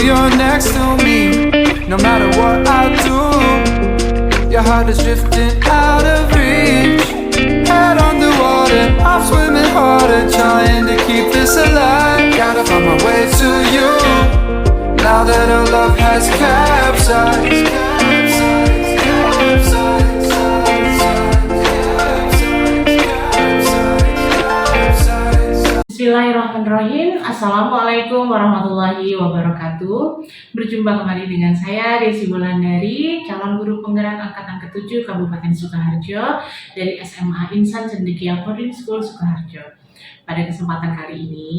you're next to me. No matter what I do, your heart is drifting out of reach. Head underwater, I'm swimming harder, trying to keep this alive. Gotta find my way to you, now that our love has capsized. Bismillahirrahmanirrahim. Assalamualaikum warahmatullahi wabarakatuh. Berjumpa kembali dengan saya Desi Wulandari, calon guru penggerak angkatan ke-7 Kabupaten Sukoharjo dari SMA Insan Cendekia Boarding School Sukoharjo. Pada kesempatan kali ini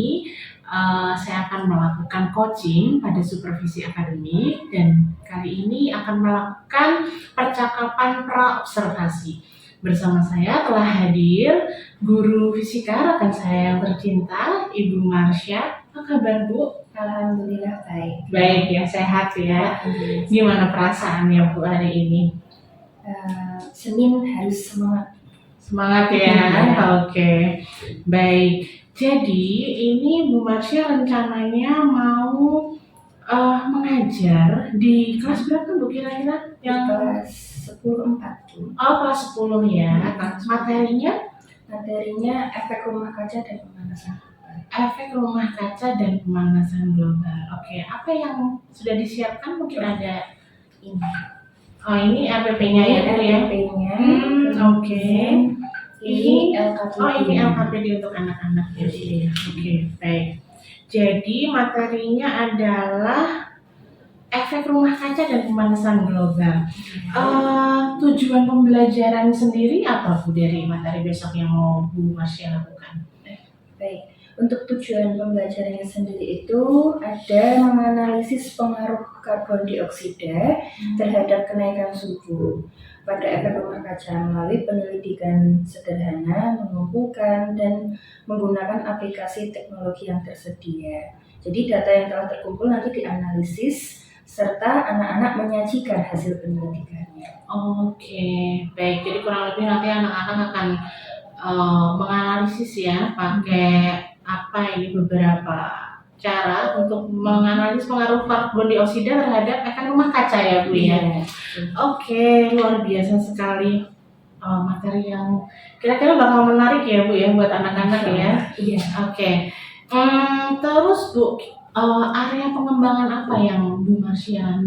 saya akan melakukan coaching pada supervisi akademik, dan kali ini akan melakukan percakapan pra-observasi. Bersama saya telah hadir guru fisika rekan saya yang tercinta, Ibu Marsha. Apa kabar, Bu? Alhamdulillah baik. Baik ya, sehat ya. Gimana perasaannya, Bu, hari ini? Senin harus semangat. Semangat ya. Oke. Baik. Jadi ini Bu Marsha rencananya mau mengajar di kelas berapa, Bu, kira-kira? Yang kelas 10-4 tuh. Oh, kelas 10 ya. Materinya? Materinya efek rumah kaca dan pemanasan global. Efek rumah kaca dan pemanasan global. Oke, apa yang sudah disiapkan? Mungkin ada Ini. Oh, ini RPP-nya ya, Bu ya? RPP-nya. Oke. Ini LKPD. Oh, ini LKPD untuk anak-anak ya. Oke, baik. Jadi materinya adalah efek rumah kaca dan pemanasan global. Tujuan pembelajaran sendiri apa, Bu, dari materi besok yang mau Bu Marsha lakukan? Baik, untuk tujuan pembelajarannya sendiri itu ada menganalisis pengaruh karbon dioksida terhadap kenaikan suhu pada efek rumah kaca melalui penyelidikan sederhana, mengumpulkan dan menggunakan aplikasi teknologi yang tersedia. Jadi data yang telah terkumpul nanti dianalisis serta anak-anak menyajikan hasil penyelidikannya. Oke, baik. Jadi kurang lebih nanti anak-anak akan menganalisis ya, pakai beberapa cara untuk menganalisis pengaruh karbon dioksida terhadap efek rumah kaca ya, Bu ya. Oke, luar biasa sekali. Materi yang kira-kira bakal menarik ya, Bu ya, buat anak-anak ya. Iya. Oke. Terus, Bu, area pengembangan apa yang Bu Marsha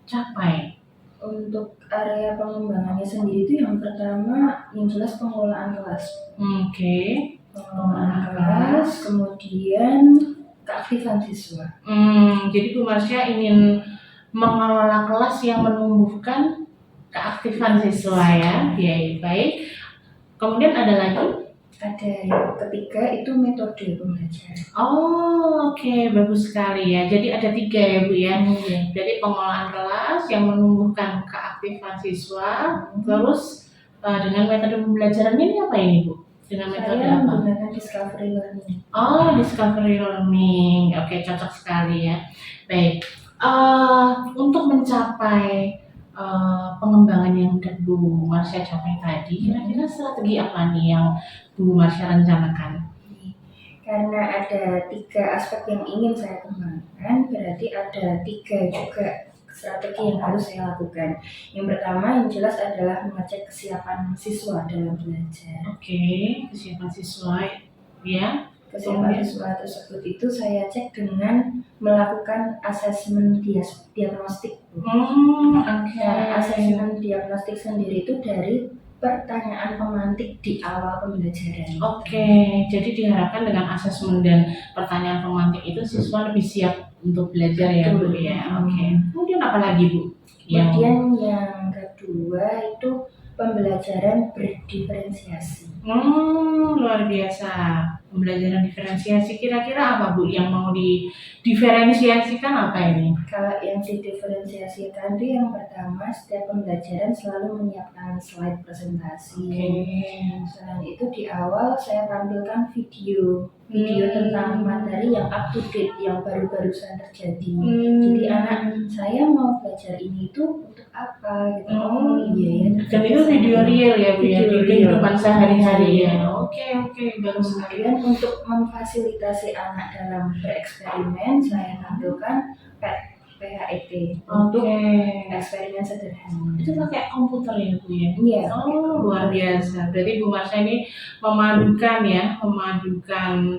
capai? Untuk area pengembangannya sendiri itu yang pertama yang jelas pengelolaan kelas. Oke. Pengelolaan kelas, kemudian keaktifan siswa. Jadi Bu Marsha ingin mengelola kelas yang menumbuhkan keaktifan siswa ya. Ya, baik. Kemudian ada lagi? Ada yang ketiga itu metode pembelajaran. Oh, oke, bagus sekali ya. Jadi ada 3 ya, Bu ya. Jadi pengelolaan kelas yang menumbuhkan keaktifan siswa, terus dengan metode pembelajaran ini apa ini, Bu? Dengan metode Saya apa? menggunakan discovery learning. Oh, discovery learning. Oke, cocok sekali ya. Baik. Untuk mencapai pengembangan yang Bu Marsha capai tadi, kira-kira strategi apa nih yang Bu Marsha rencanakan? Karena ada 3 aspek yang ingin saya kembangkan, berarti ada 3 juga strategi yang harus saya lakukan. Yang pertama yang jelas adalah mengecek kesiapan siswa dalam belajar. Oke, kesiapan siswa ya. Kesiapan siswa tersebut itu saya cek dengan melakukan asesmen diagnostik. Asesmen diagnostik sendiri itu dari pertanyaan pemantik di awal pembelajaran. Oke, jadi diharapkan dengan asesmen dan pertanyaan pemantik itu siswa lebih siap untuk belajar ya, Bu ya. Oke. Kemudian apa lagi, Bu? Kemudian yang kedua itu pembelajaran berdiferensiasi. Luar biasa. Pembelajaran diferensiasi, kira-kira apa, Bu, yang mau didiferensiasikan apa ini? Kalau yang didiferensiasikan itu yang pertama, setiap pembelajaran selalu menyiapkan slide presentasi. Selain itu di awal saya tampilkan video tentang materi yang up to date, yang baru-barusan terjadi. Jadi anak saya mau belajar ini itu untuk apa gitu. Oh iya ya. Dan itu video real ya, Bu ya, di kehidupan sehari-hari ya. Oke, bagus sekali. Kemudian untuk memfasilitasi anak dalam bereksperimen, saya tampilkan untuk Oke. eksperimen sederhana. Itu pakai komputer ya Bu ya? Iya. Oh, luar biasa. Berarti Bu Marsha ini memadukan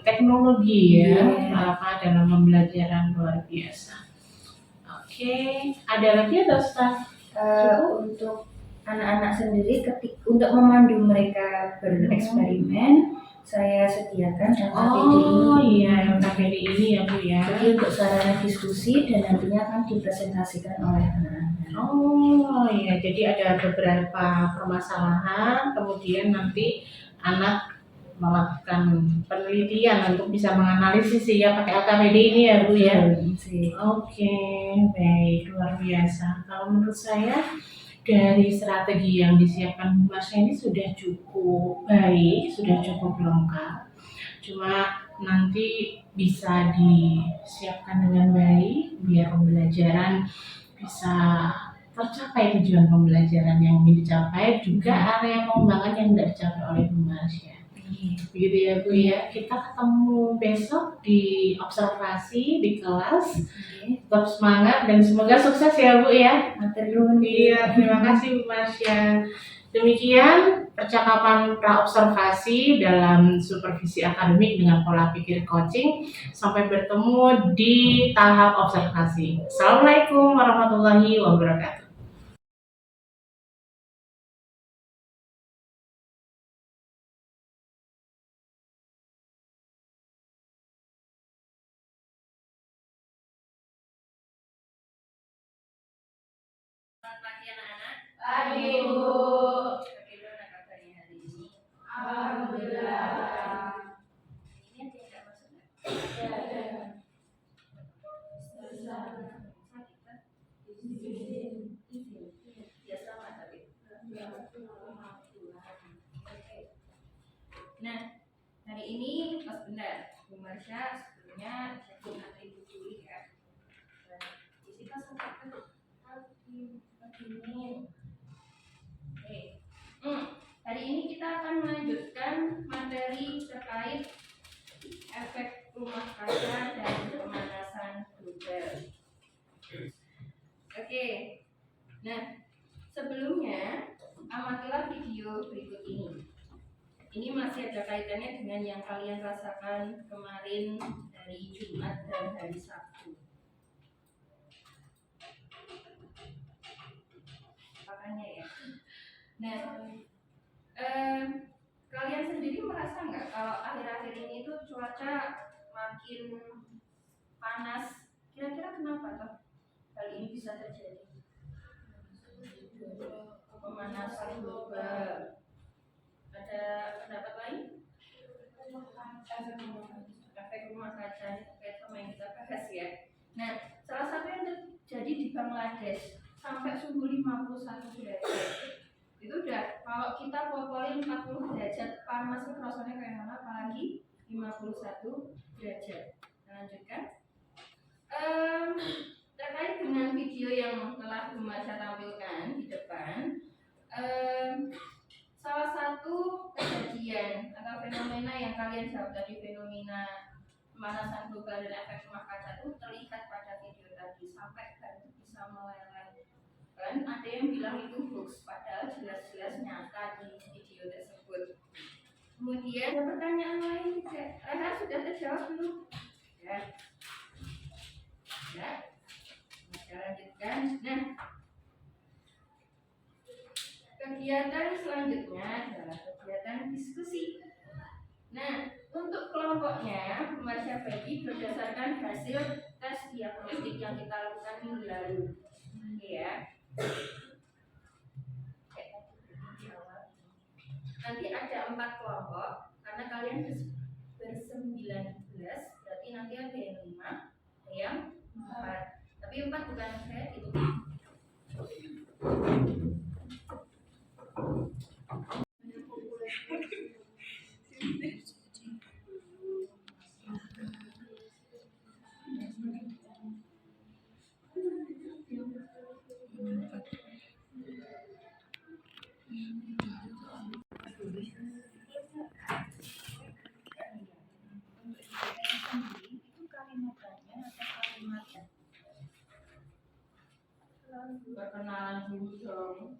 teknologi ya, Iya. dalam pembelajaran, luar biasa. Oke, ada lagi atau Ustaz? Untuk anak-anak sendiri untuk memandu mereka bereksperimen, saya sediakan LKPD Oh ini. iya, LKPD ini ya Bu ya. Jadi untuk sarana diskusi dan nantinya akan dipresentasikan oleh anak-anak. Oh iya, jadi ada beberapa permasalahan, kemudian nanti anak melakukan penelitian untuk bisa menganalisis ya pakai LKPD ini ya Bu ya. Oke, baik, luar biasa. Kalau menurut saya dari strategi yang disiapkan Bu Marsha ini sudah cukup baik, sudah cukup lengkap. Cuma nanti bisa disiapkan dengan baik biar pembelajaran bisa tercapai, tujuan pembelajaran yang ingin dicapai, juga area pengembangan yang tidak dicapai oleh Bu Marsha. Begitu ya Bu ya. Kita ketemu besok di observasi di kelas. Tetap semangat dan semoga sukses ya Bu ya. Iya, terima kasih Bu Marsha. Demikian percakapan pra-observasi dalam supervisi akademik dengan pola pikir coaching. Sampai bertemu di tahap observasi. Assalamualaikum warahmatullahi wabarakatuh. Selamat pagi anak-anak. Pagi Bu. Bagaimana kabarnya hari ini? Alhamdulillah. Ini ada yang nggak masuk nggak? Ada. Ya sama tapi. Nah, hari ini pas benar Bu Marsha sebelumnya cek atribut dulu ya. Jessica sampaikan begini. Oke. Hari ini kita akan melanjutkan materi terkait efek rumah kaca dan pemanasan global. Oke. Nah, sebelumnya amatilah video berikut ini. Ini masih ada kaitannya dengan yang kalian rasakan kemarin hari Jumat dan hari Sabtu. Makanya ya. Nah, kalian sendiri merasa nggak kalau akhir-akhir ini tuh cuaca makin panas? Kira-kira kenapa toh hal ini bisa terjadi? Pemanasan global. Ada pendapat lain? Efek rumah kaca terkait sama yang kita bahas ya. Nah, salah satu yang terjadi di Bangladesh sampai suhu 51 derajat. Itu udah, kalau kita popolin 40 derajat panas itu rasanya kayak mana, apalagi 51 derajat. Lanjutkan. Terkait dengan video yang telah Bu Marsha tampilkan di depan, salah satu kejadian atau fenomena yang kalian jawab tadi, fenomena pemanasan global dan efek rumah kaca itu terlihat pada video tadi sampai kan bisa meleleh. Dan ada yang bilang itu hoax, padahal jelas-jelas nyata di video tersebut. Kemudian ada pertanyaan lain juga. Reha sudah terjawab belum? Ya. Ya. Kita lanjutkan. Nah, kegiatan selanjutnya adalah kegiatan diskusi. Nah, untuk kelompoknya Bu Marsha bagi berdasarkan hasil tes diagnostik yang kita lakukan minggu lalu. Ya. Nanti ada 4 kelompok karena kalian ber-19, berarti nanti ada yang 5, ada yang 4. Tapi 4 bukan saya itu. Itu kalimatnya atau kalimatnya? Perkenalan dulu dong.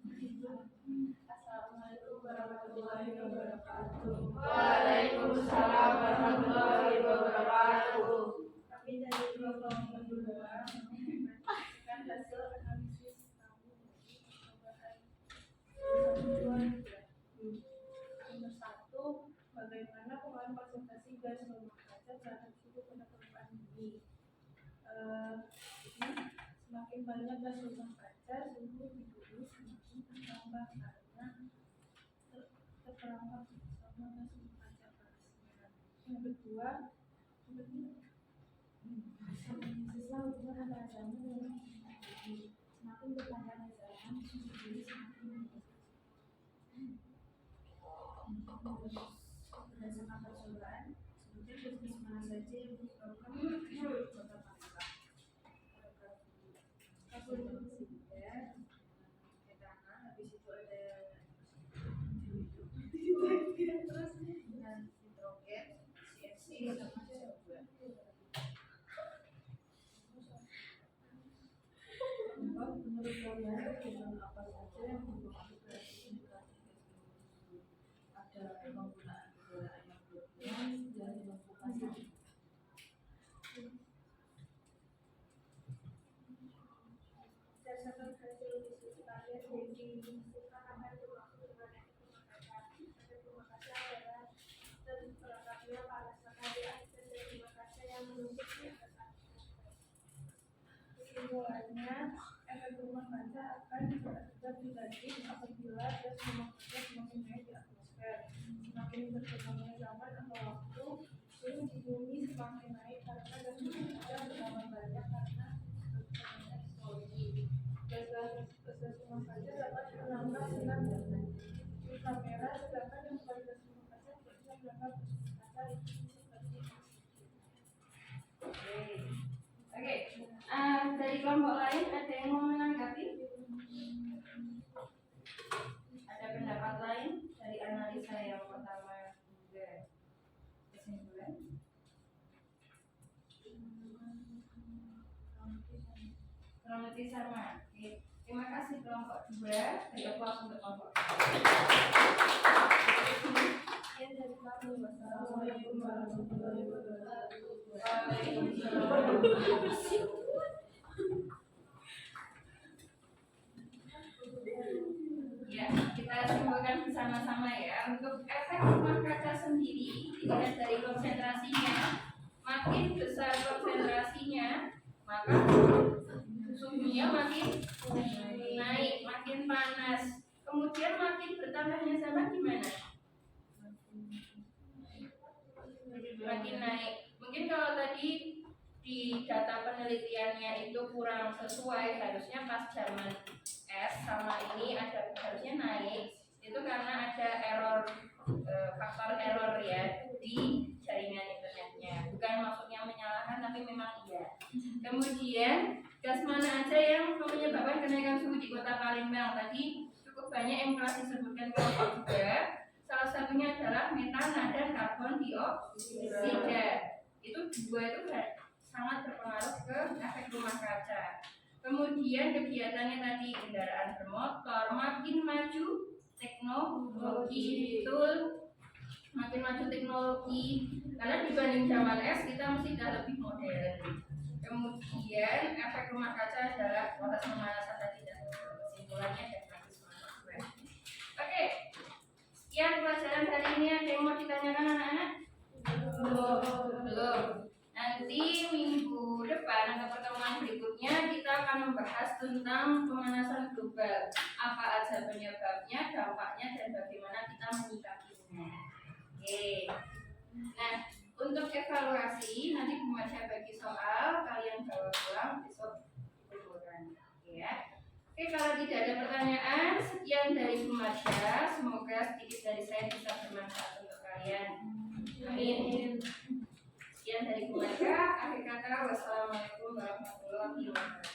Assalamualaikum warahmatullahi wabarakatuh. Waalaikumsalam warahmatullahi wabarakatuh. Kami dari kelompok kedua menyampaikan hasil analisis kami dari percobaan nomor 1, bagaimana pengaruh konsentrasi gas rumah kaca terhadap suhu pada permukaan bumi. Semakin banyak gas rumah kaca, suhu di bumi semakin bertambah karena terperangkap bersama gas rumah kaca panasnya. Yang kedua, siswa hubungan antara zaman yang semakin bertambah zaman, suhu bumi semakin meningkat. Berdasarkan percobaan, sebutnya bisnis mana saja yang menyebabkan kota pasar. Kabel oksida, metanol, habis itu ada terus dengan hidrogen, CFC sama CO2. Menurut kalian, kegiatan apa saja yang mempengaruhi kreativitas negatif? Ada penggunaan kendaraan yang berlebihan dan lampu pasang. Berdasarkan hasil diskusi kalian, diinstruksikan akan berlaku dengan rumah kaca. Rumah kaca adalah terperangkapnya panas matahari aktif dari rumah kaca yang menumpuk di atas atmosfer. Kesimpulannya, efek rumah kaca akan berakibat negatif apabila gas rumah kaca semakin naik di atmosfer. Semakin berkembangnya zaman atau waktu, suhu di bumi semakin naik karena gas rumah kaca bertambah banyak karena berkembangnya teknologi. Gas rumah kaca dapat menambah sinar dan ultraviolet, sedangkan yang bukan gas rumah kaca tidak bisa menangkap gas rumah kaca itu seperti Oke, dari kelompok lain ada yang mau menanggapi? Ada pendapat lain dari analisa yang pertama juga kesimpulan? Kurang lebih sama. Oke, terima kasih kelompok 2. Beri aplaus untuk kelompok 2. Sekian dari kami. Wassalamualaikum warahmatullahi wabarakatuh. Ya, kita simpulkan bersama-sama ya. Untuk efek rumah kaca sendiri dilihat dari konsentrasinya. Makin besar konsentrasinya, maka suhunya makin naik, makin panas. Kemudian makin bertambahnya zaman gimana? Makin naik. Mungkin kalau tadi di data penelitiannya itu kurang sesuai, harusnya pas zaman es sama ini ada harusnya naik. Itu karena ada error, faktor error ya di jaringan internetnya. Bukan maksudnya menyalahkan, tapi memang iya. Kemudian gas mana aja yang menyebabkan kenaikan suhu di kota Palembang? Tadi cukup banyak yang telah disebutkan kelompok juga. Salah satunya adalah metana dan karbon dioksida. Itu dua itu sangat berpengaruh ke efek rumah kaca. Kemudian kegiatannya tadi kendaraan bermotor, makin maju teknologi, betul, makin maju teknologi. Karena dibanding zaman es kita mesti sudah lebih modern. Kemudian efek rumah kaca adalah proses pemanasan tadi dan kesimpulannya dan Oke, sekian pelajaran hari ini. Ada yang mau ditanyakan anak-anak? Belum. Nanti minggu depan atau pertemuan berikutnya kita akan membahas tentang pemanasan global. Apa aja penyebabnya, dampaknya, dan bagaimana kita menyikapinya. Oke. Nah, untuk evaluasi nanti Bu Masya bagi soal, kalian bawa pulang besok kumpulkan. Ya. Oke, kalau tidak ada pertanyaan, sekian dari Bu Masya. Semoga sedikit dari saya bisa bermanfaat untuk kalian. Amin. Sekian dari Bu Masya. Akhir kata, wassalamualaikum warahmatullahi wabarakatuh.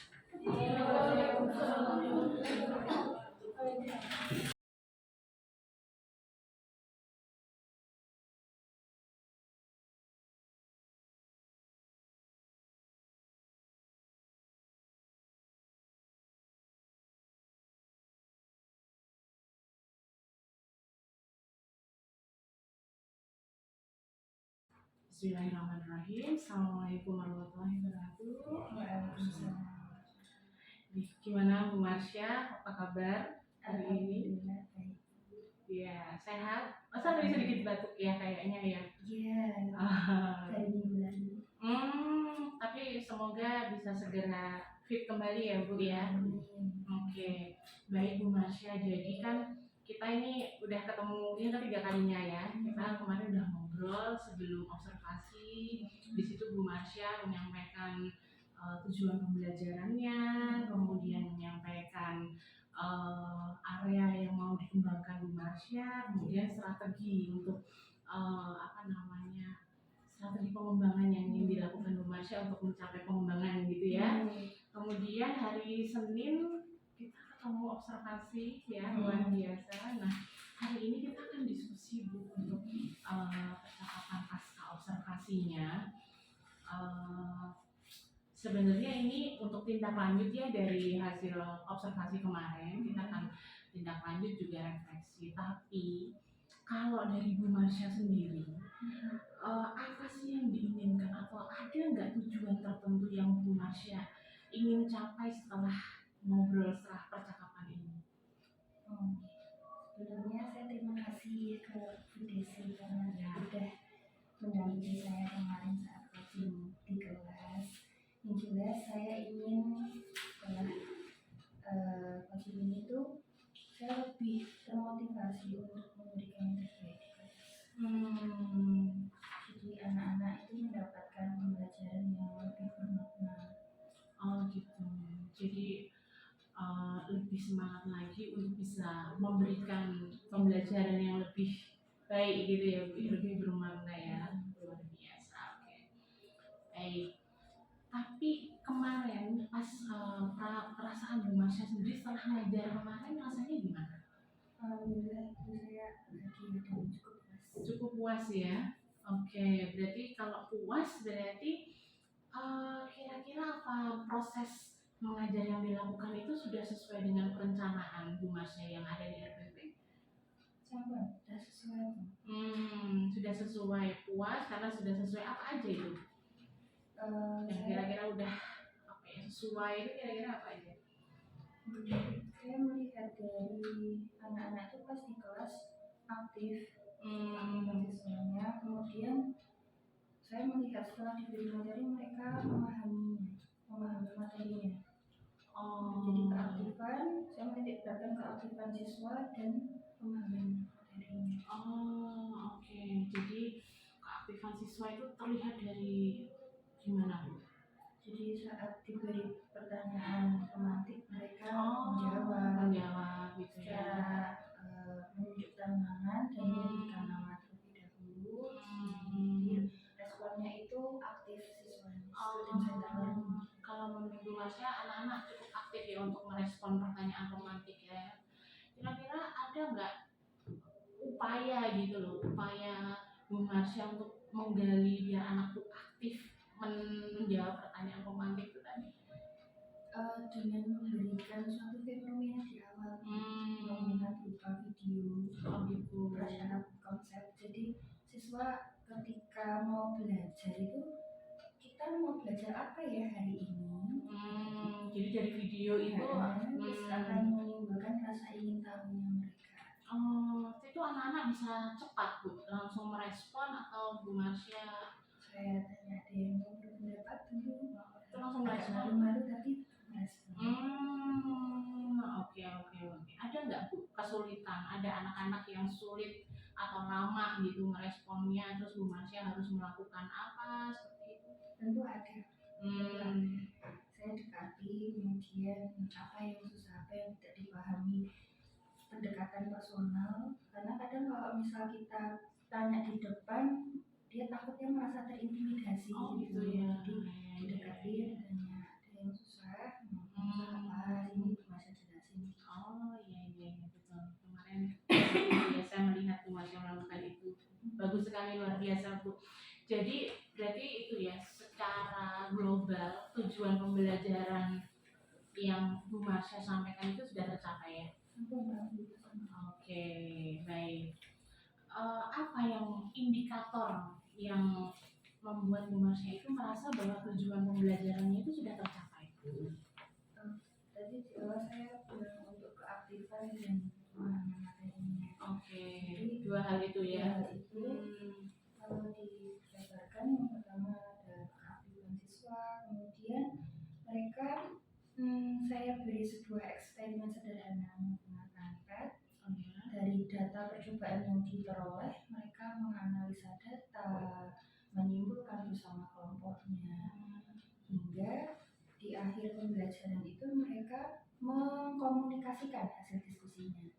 Bismillahirrahmanirrahim. Assalamualaikum warahmatullahi wabarakatuh. Waalaikumsalam. Gimana Bu Marsha? Apa kabar hari ini? Alhamdulillah baik. Ya, sehat. Masa ada sedikit batuk ya kayaknya ya? Iya, Ah, dari minggu lalu. tapi semoga bisa segera fit kembali ya Bu ya. Amin. Oke, baik Bu Marsha. Jadi kan kita ini udah ketemu ini ketiga kalinya ya. Kita kemarin udah ngobrol sebelum observasi. Di situ Bu Marsha menyampaikan tujuan pembelajarannya, kemudian menyampaikan area yang mau dikembangkan Bu Marsha, kemudian strategi untuk strategi pengembangan yang ingin dilakukan Bu Marsha untuk mencapai pengembangan gitu ya. Kemudian hari Senin kita ketemu observasi ya luar biasa. Nah hari ini kita akan diskusi Bu untuk percakapan pasca observasinya. Sebenarnya ini untuk tindak lanjut ya dari hasil observasi kemarin, kita akan tindak lanjut juga refleksi. Tapi kalau dari Bu Marsha sendiri, apa sih yang diinginkan atau ada nggak tujuan tertentu yang Bu Marsha ingin capai setelah setelah percakapan ini? Sebelumnya saya terima kasih ke Bu Desi karena sudah mendampingi saya kemarin saat coaching di kelas. Yang jelas saya ingin setelah coaching ini tuh saya lebih termotivasi untuk memberikan yang terbaik di kelas. Jadi anak-anak itu mendapatkan pembelajaran yang lebih bermakna. Oh gitu. Jadi lebih semangat lagi untuk bisa memberikan pembelajaran yang lebih baik gitu ya, Bu, lebih bermakna ya, luar biasa. Oke. Baik. Tapi kemarin pas perasaan Bu Marsha sendiri setelah ngajar kemarin rasanya gimana? Alhamdulillah itu saya bahagia dan cukup puas. Cukup puas ya. Oke, berarti kalau puas berarti kira-kira apa proses mengajar yang dilakukan itu sudah sesuai dengan perencanaan Bu Marsha yang ada di RPP? Sama, sudah sesuai. Sudah sesuai, puas karena sudah sesuai apa aja itu? Yang kira-kira udah sesuai itu kira-kira apa aja? Saya melihat dari anak-anak itu pas di kelas aktif siswanya, kemudian saya melihat setelah diberi materi mereka memahami materinya. Jadi keaktifan, saya melibatkan keaktifan siswa dan pemahaman materinya. Oke. Jadi keaktifan siswa itu terlihat dari gimana Bu? Jadi saat diberi pertanyaan tematik mereka menjawab gitu ya. secara menunjukkan tangan dan memberikan nama terlebih dahulu. Jadi responnya itu aktif siswanya. Student center learning. Kalau menurut Bu Marsha anak-anak cukup aktif ya untuk merespon pertanyaan tematik ya. Kira-kira ada nggak upaya gitu loh, upaya Bu Marsha untuk menggali biar anak tuh aktif menjawab pertanyaan pemantik itu tadi? Dengan memberikan suatu fenomena di awal, fenomena berupa video, gitu. prasyarat konsep. Jadi siswa ketika mau belajar itu kita mau belajar apa ya hari ini? Jadi dari video itu terus akan menimbulkan rasa ingin tahunya mereka. Itu anak-anak bisa cepat Bu, langsung merespon atau Bu Marsha? Saya tanya ada yang mau berpendapat dulu, Itu langsung merespon. malu-malu tapi merespon. Oke. Ada nggak Bu kesulitan? Ada anak-anak yang sulit atau lama gitu meresponnya, terus Bu Marsha harus melakukan apa seperti itu? Tentu ada. Saya dekati, kemudian apa yang susah, apa yang tidak dipahami, pendekatan personal. Karena kadang kalau misal kita tanya di depan, dia takutnya merasa terintimidasi gitu ya. Jadi didekati, tanya ada yang susah, apa ini bisa jelasin. Iya betul. Kemarin biasa melihat Bu Marsha melakukan itu. Bagus sekali, luar biasa Bu. Jadi berarti itu ya secara global tujuan pembelajaran yang Bu Marsha sampaikan itu sudah tercapai ya? Oke, baik. Apa yang indikator yang membuat Bu Marsha itu merasa bahwa tujuan pembelajarannya itu sudah tercapai? Tadi di awal saya bilang untuk keaktifan dan pemahaman materinya. Oke, dua hal itu ya. Ya, itu kalau dijabarkan yang pertama ada keaktifan siswa, kemudian mereka saya beri sebuah eksperimen sederhana menggunakan pad. Dari data percobaan yang diperoleh, mereka menganalisa data, menyimpulkan bersama kelompoknya, hingga di akhir pembelajaran itu mereka mengkomunikasikan hasil diskusinya.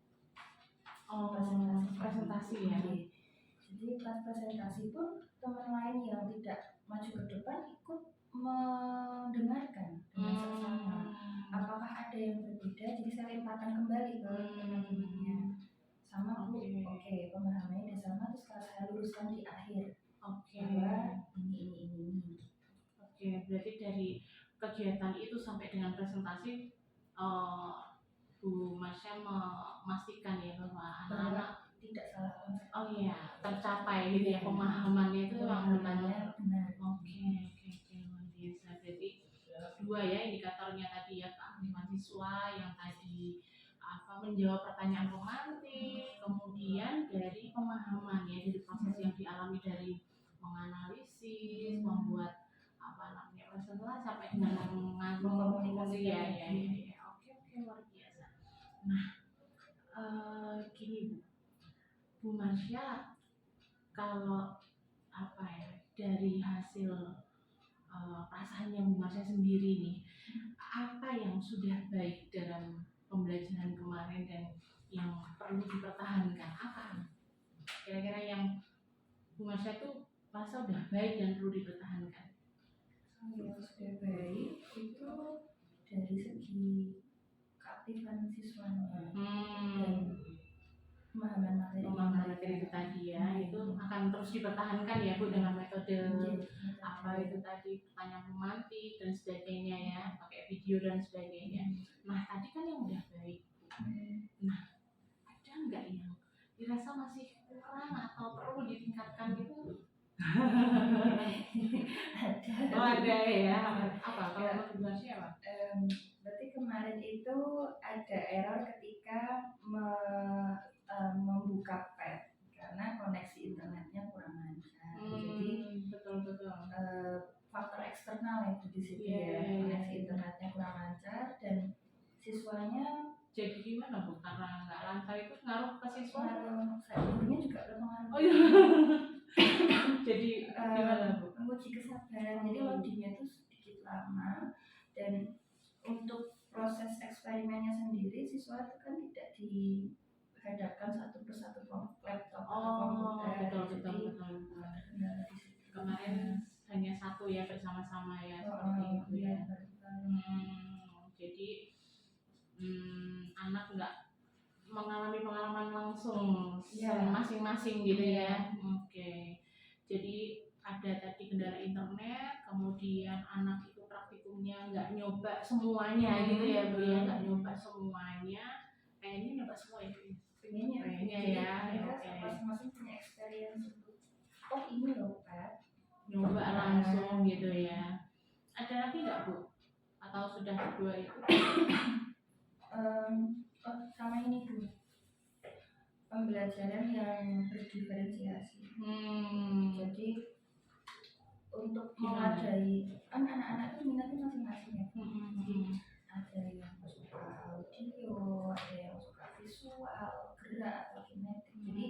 Presentasi ya. Jadi pas presentasi pun teman lain yang tidak maju ke depan ikut mendengarkan dengan seksama. Apakah ada yang berbeda? Jadi saya limpahkan kembali ke teman-temannya. Sama Bu, oke, pemahamannya udah sama, terus kalau saya luruskan di akhir bahwa ini. Oke, berarti dari kegiatan itu sampai dengan presentasi Bu Marsha memastikan ya bahwa anak-anak tidak salah konsep. oh iya tercapai gitu ya, pemahamannya itu Pemahamannya benar. Oke, luar biasa. Berarti dua ya indikatornya tadi ya, keaktifan siswa yang tadi menjawab pertanyaan romantik, kemudian dari pemahaman ya, dari proses yang dialami dari menganalisis, membuat presentasi sampai dengan mengkomunikasi ya. Oke, luar biasa. Nah, gini Bu Marsha, kalau dari hasil perasaannya Bu Marsha sendiri nih, apa yang sudah baik dalam pembelajaran kemarin dan yang perlu dipertahankan, apa kira-kira yang Bu Marsha tuh merasa udah baik dan perlu dipertahankan? Yang sudah baik itu dari segi keaktifan siswanya dan pemahaman materi itu tadi ya, itu akan terus dipertahankan ya Bu dengan metode itu tadi, pertanyaan romantik dan sebagainya ya, pakai video dan sebagainya. Nah tadi kan yang udah baik, nah ada nggak yang dirasa masih kurang atau perlu ditingkatkan gitu? Ada ya. Apa kalau menurut Bu Marsha apa? Berarti kemarin itu ada error ketika membuka pad karena koneksi internetnya kurang lancar. Jadi betul. Faktor eksternal itu di situ ya, koneksi internetnya kurang lancar dan siswanya jadi gimana Bu? Karena nggak lancar itu ngaruh ke siswa? Saya juga berpengaruh. Oh iya. Jadi gimana Bu? Menguji kesabaran. Jadi loadingnya itu sedikit lama dan untuk proses eksperimennya sendiri siswa itu kan tidak dihadapkan satu persatu laptop atau komputer. Betul. Kemarin hanya satu ya, bersama-sama ya, seperti itu ya. Jadi anak nggak mengalami pengalaman langsung masing-masing gitu ya. Oke. Jadi ada tadi kendala internet, kemudian anak itu praktikumnya nggak nyoba semuanya gitu ya Bu ya, nggak nyoba semuanya. Pengennya nyoba semua ya. Pengennya ya. Mereka masing-masing punya experience untuk ini loh Pak. Nyoba langsung gitu ya. Ada lagi nggak Bu? Atau sudah berdua itu? Sama ini Bu, pembelajaran yang berdiferensiasi. Jadi untuk mewadai kan anak-anak itu minatnya masing-masing ya. Jadi ada yang suka audio, ada yang suka visual, gerak atau kinetik. Jadi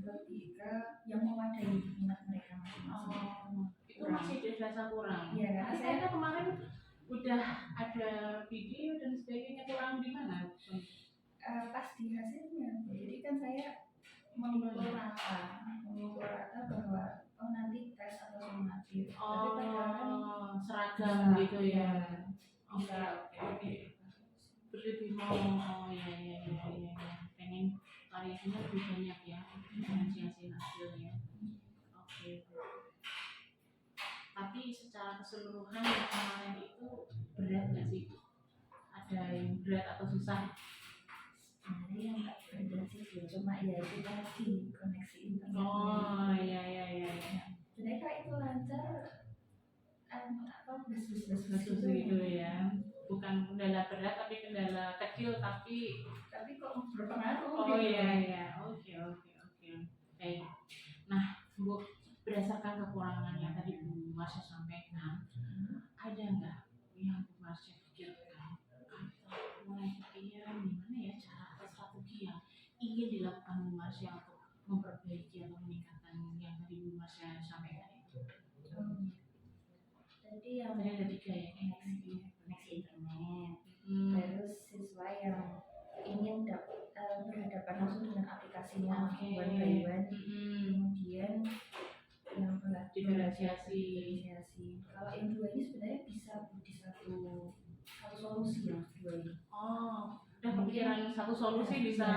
lebih ke yang mewadai minat mereka masing-masing. Itu masih dirasa kurang. Iya, karena saya kemarin udah ada video dan sebagainya, kurang di mana? Pas di hasilnya. Jadi kan saya mengukur rata bahwa nanti tes atau summatif. Tapi padahal kan seragam gitu ya. Oke. Berlebih ya. Pengen variasinya lebih banyak ya, diferensiasi hasilnya. Oke. Tapi secara keseluruhan yang kemarin itu berat nggak sih? Ada yang berat atau susah? Sebenarnya yang nggak berat sih, cuma ya itu tadi koneksi internet. Iya. sebenarnya kalau itu lancar apa bus Khusus gitu ya, bukan kendala berat tapi kendala kecil tapi kok berpengaruh oh gitu. iya oke. Baik. Nah Bu, berdasarkan kekurangan yang tadi Bu Marsha sampaikan, ada nggak yang Bu Marsha pikirkan atau mulai kepikiran gimana ya cara atau strategi yang ingin dilakukan Bu Marsha untuk memperbaiki atau meningkatkan yang tadi Bu Marsha sampaikan itu? Jadi yang Tadi ada 3 ya, koneksi internet, Hmm. terus siswa yang ingin berhadapan langsung dengan aplikasinya Oke. one by one. Mm-mm. Kemudian yang Diferensiasi. Kalau yang dua ini sebenarnya bisa di satu solusi yang dua ini. Oh, udah kepikiran satu solusi bisa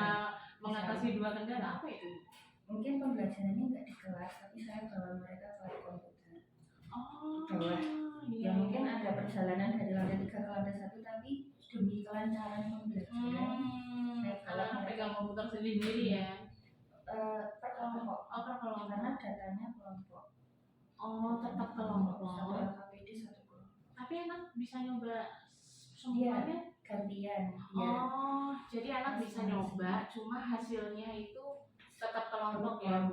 mengatasi 2 kendala, apa itu? Mungkin pembelajarannya nggak di kelas, tapi saya bawa mereka ke komputer. Oh, Bawah. iya. Ya mungkin ada perjalanan dari lantai 3 ke lantai 1, tapi demi kelancaran pembelajaran Karena pegang komputer sendiri ya. per kelompok. Per kelompok. Karena datanya kelompok. Oh, tetap Satu kelompok. LKPD satu kelompok. Tapi anak bisa nyoba semuanya. Gantian. Oh, jadi anak bisa nyoba, cuma hasilnya itu tetap kelompok ya.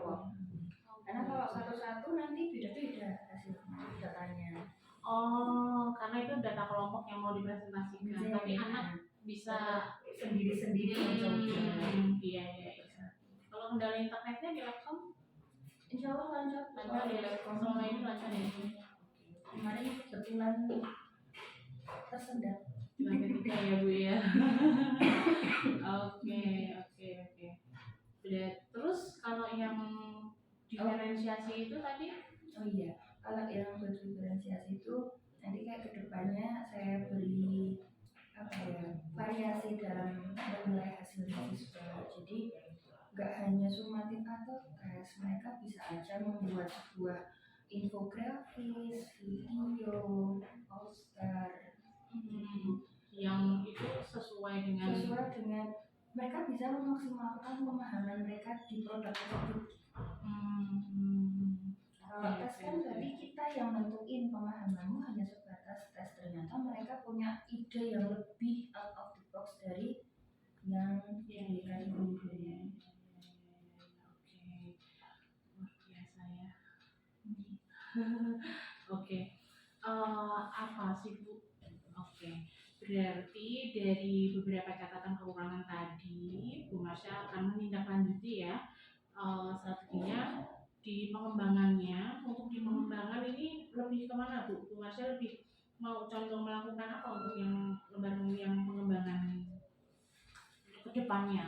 Karena kalau satu-satu nanti beda-beda hasil datanya. Oh, karena itu data kelompok yang mau dipresentasikan, Iya, tapi iya. anak bisa sendiri-sendiri mencoba. Iya. Kalau kendala internetnya di laptop, Insya Allah lancar. lancar ya, laptop selama ini lancar ya. Kemarin kebetulan tersendat. Cuma ketika ya Bu ya. Oke. Terus kalau yang diferensiasi itu tadi? Oh iya, kalau yang berdiferensiasi itu nanti kayak kedepannya saya beri variasi dalam menilai hasil siswa. Jadi nggak hanya sumatif atau tes, mereka bisa aja membuat sebuah infografis, video, poster, yang itu sesuai dengan mereka bisa memaksimalkan pemahaman mereka di produk tersebut. Kalau tes kan berarti kita yang nentuin pemahamanmu hanya sebatas tes, ternyata mereka punya ide yang lebih out of the box dari yang diberikan gurunya. Oke, luar biasa ya. Oke, apa sih Bu? Oke, berarti dari beberapa catatan kekurangan tadi, Bu Marsha akan menindaklanjuti ya strateginya di pengembangannya. Untuk di pengembangan ini lebih kemana Bu? Bu Marsha lebih mau condong melakukan apa untuk yang lembaga yang pengembangan ke depannya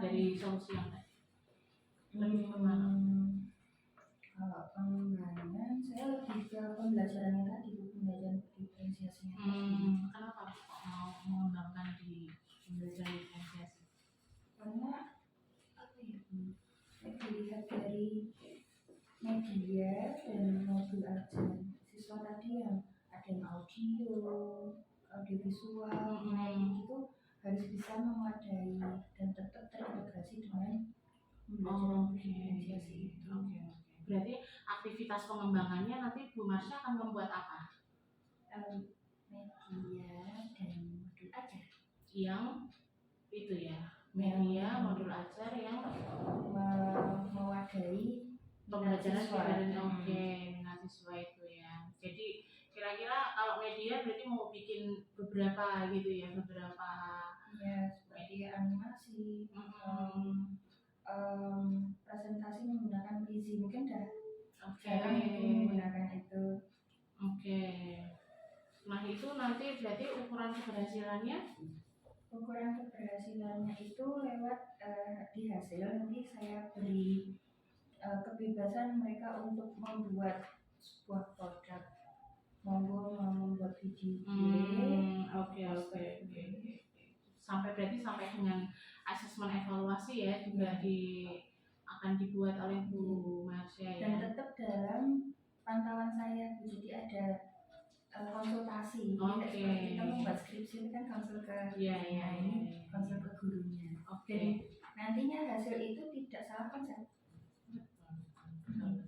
dari solusi yang tadi? Lebih kemana? Kalau pengembangan, saya lebih ke pembelajaran yang tadi, pembelajaran diferensiasinya. Kenapa kok mau mengembangkan di pembelajaran diferensiasi? Karena apa ya? Dilihat dari media dan modul ajar siswa tadi yang ada yang audiovisual, itu harus bisa memadai dan tetap terintegrasi dengan pembelajaran diferensiasi itu. Berarti aktivitas pengembangannya nanti Bu Marsha akan membuat apa? Media dan modul ajar. Yang itu ya, media, modul ajar yang mewadahi pembelajaran minat siswa itu ya. Jadi kira-kira kalau media berarti mau bikin beberapa gitu ya, seperti animasi, presentasi menggunakan Prezi, mungkin jarang menggunakan itu. Nah itu nanti berarti ukuran keberhasilannya itu lewat di hasil nanti saya beri kebebasan mereka untuk membuat sebuah produk, mau membuat video. Sampai dengan asesmen evaluasi ya juga akan dibuat oleh Bu Marsha ya. Dan tetap dalam pantauan saya, jadi ada konsultasi. Kita membuat skripsi kan konsul ke konsul ke gurunya. Nantinya hasil itu tidak salah konsep. Betul.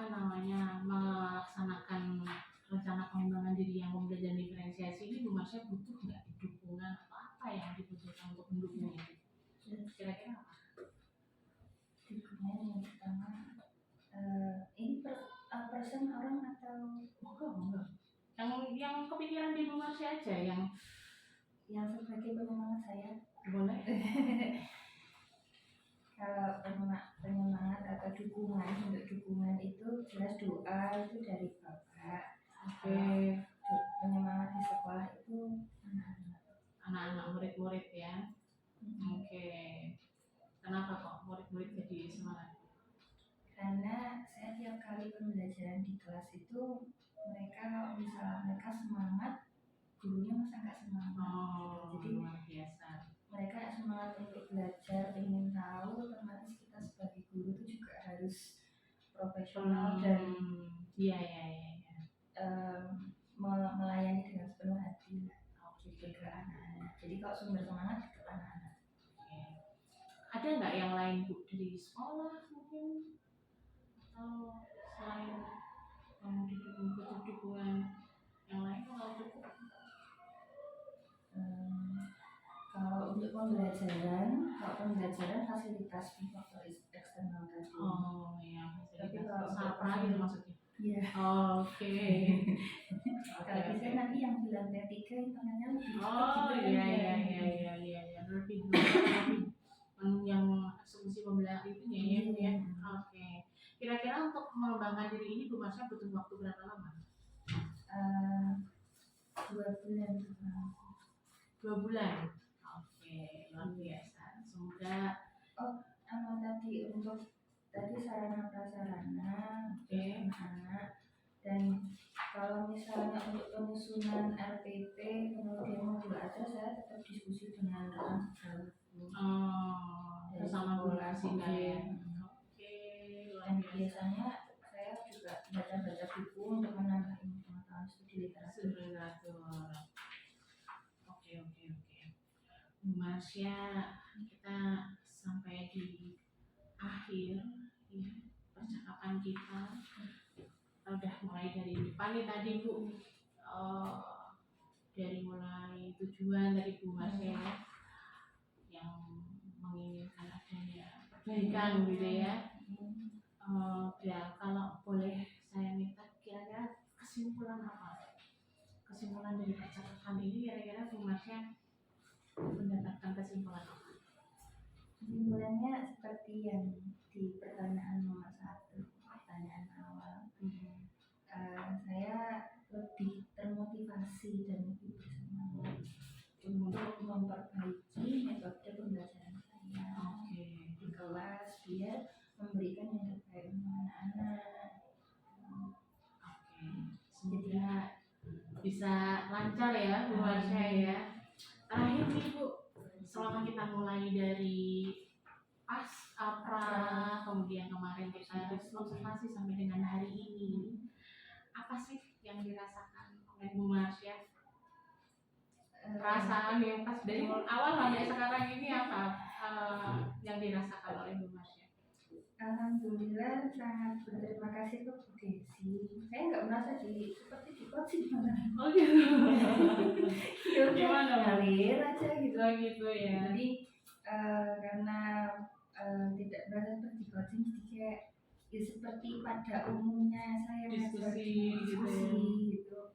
melaksanakan rencana pengembangan diri yang pembelajaran diferensiasi ini, Bu Marsha butuh nggak dukungan atau apa yang dibutuhkan untuk mendukungnya? Kira-kira apa? Dukungan yang pertama, ini person orang atau Enggak. Yang kepikiran di Bu Marsha aja, yang sebagai penyemangat saya. boleh. Kalau penyemangat atau dukungan, untuk dukungan itu jelas doa itu dari Bapak. Oke. Penyemangat di sekolah itu Anak-anak murid-murid ya. Oke. Kenapa kok murid-murid jadi semangat? karena saya tiap kali pembelajaran di kelas itu mereka semangat, gurunya masa nggak semangat. Oh, Jadi luar biasa. mereka semangat untuk belajar, ingin tahu, otomatis kita sebagai guru itu juga harus profesional dan Iya. melayani dengan sepenuh hati gitu ke anak-anak. Jadi kalau sumber semangat itu anak-anak. Oke. Ada nggak yang lain Bu dari sekolah mungkin, atau selain butuh dukungan yang lain kalau cukup? Kalau untuk pembelajaran fasilitas faktor eksternal tadi. Oh iya, Tapi fasilitas kalau apa gitu maksudnya? Iya. Oke. Kalau bisa nanti yang di lantai 3 internetnya lebih Oh cepat gitu kan, iya. Lebih yang eksekusi pembelajaran itu ya. Oke. Kira-kira untuk mengembangkan diri ini Bu Marsha butuh waktu berapa lama? 2 bulan. 2 bulan. Oke, luar biasa. Semoga tadi sarana prasarana Oke. anak, dan kalau misalnya untuk penyusunan RPP kemudian modul ada, saya tetap diskusi dengan rekan sejawat bersama Bu Marsha ya. Oke, luar dan biasa. biasanya saya juga baca buku untuk menambah pengetahuan studi literatur. Oke. Bu Marsha, kita sampai di akhir ya percakapan kita. Udah mulai dari depan nih tadi Bu, dari mulai tujuan dari Bu Marsha ya, yang menginginkan adanya perbaikan gitu ya. Ya kalau boleh saya minta kira-kira kesimpulan dari percakapan ini, kira-kira Bu Marsha mendapatkan kesimpulan apa? Kesimpulannya seperti yang di pertanyaan nomor 1, pertanyaan awal. Saya lebih termotivasi dan lebih bersemangat untuk memperbaiki metode pembelajaran saya di kelas biar memberikan yang terbaik untuk anak-anak. Semoga bisa lancar ya Bu Marsha ya. Terakhir nih Bu, selama kita mulai dari kemudian kemarin kita observasi sampai dengan hari ini, apa sih yang dirasakan oleh Bu Marsha? Perasaan yang pas dari awal sampai sekarang ini apa yang dirasakan oleh Bu Marsha? Alhamdulillah sangat berterima kasih ke Bu Desi. Saya nggak merasa seperti di coaching malah. Oh gitu. Gimana ngalir aja gitu. Ya. Jadi karena tidak merasa seperti coaching, jadi kayak ya seperti pada umumnya saya Diskusi gitu.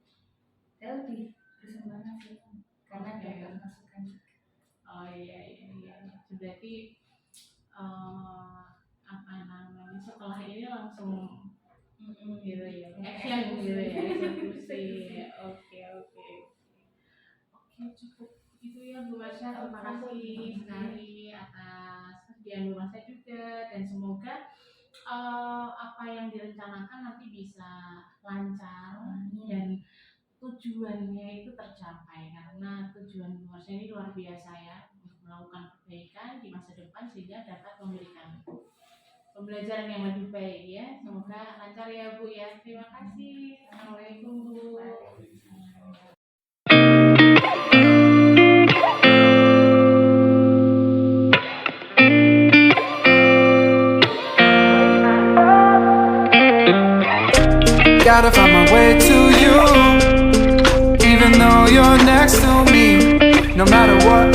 Saya lebih bersemangat sih karena dapat masukan. Oh iya. Berarti setelah ini langsung gitu ya, action gitu ya, eksekusi. Oke, cukup itu ya Bu Marsha. Terima kasih sekali atas kerjaan Bu Marsha juga, dan semoga apa yang direncanakan nanti bisa lancar dan tujuannya itu tercapai, karena tujuan Bu Marsha ini luar biasa ya, untuk melakukan perbaikan di masa depan sehingga dapat memberikan pembelajaran yang lebih baik ya. Semoga lancar ya Bu ya. Terima kasih. Assalamualaikum Bu. gotta find my way to you. Even though you're next to me, no matter what